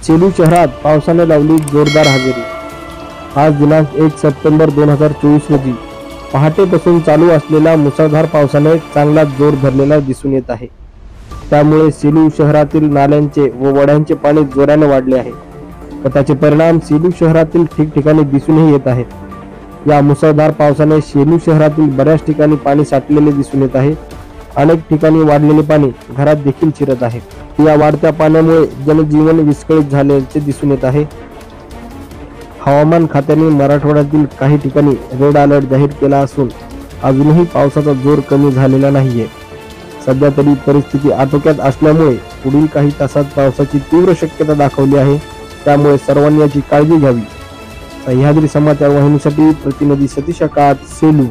सेलू शहरात पावसाने लावली जोरदार हजेरी। आज दिनांक 1 सप्टेंबर 2024 रोजी पहाटेपासून चालू असलेल्या मुसळधार पावसाने चांगला जोर धरलेला दिसून येत आहे। त्यामुळे सेलू शहरातील नाल्यांचे व वड्यांचे पाणी जोराने वाढले आहे व त्याचे परिणाम सेलू शहरातील ठिकठिकाणी दिसूनही येत आहेत। या मुसळधार पावसाने सेलू शहरातील बऱ्याच ठिकाणी पाणी साठलेले दिसून येत आहे। अनेक ठिकाणी वाढलेले पाणी घरात देखील शिरत आहे। या वाढत्या पाण्यामुळे जनजीवन विस्कळीत झाल्याचे दिसून येत आहे। हवामान खात्याने मराठवाड्यातील काही ठिकाणी रेड अलर्ट जाहीर केला असून अजूनही पावसाचा जोर कमी झालेला नाहीये। सध्या तरी परिस्थिती आटोक्यात असल्यामुळे पुढील काही तासात पावसाची तीव्र शक्यता दाखवली आहे। त्यामुळे सर्वांनी याची काळजी घ्यावी। सह्याद्री समाचार वाहिनीसाठी प्रतिनिधी सतीश कात, सेलू।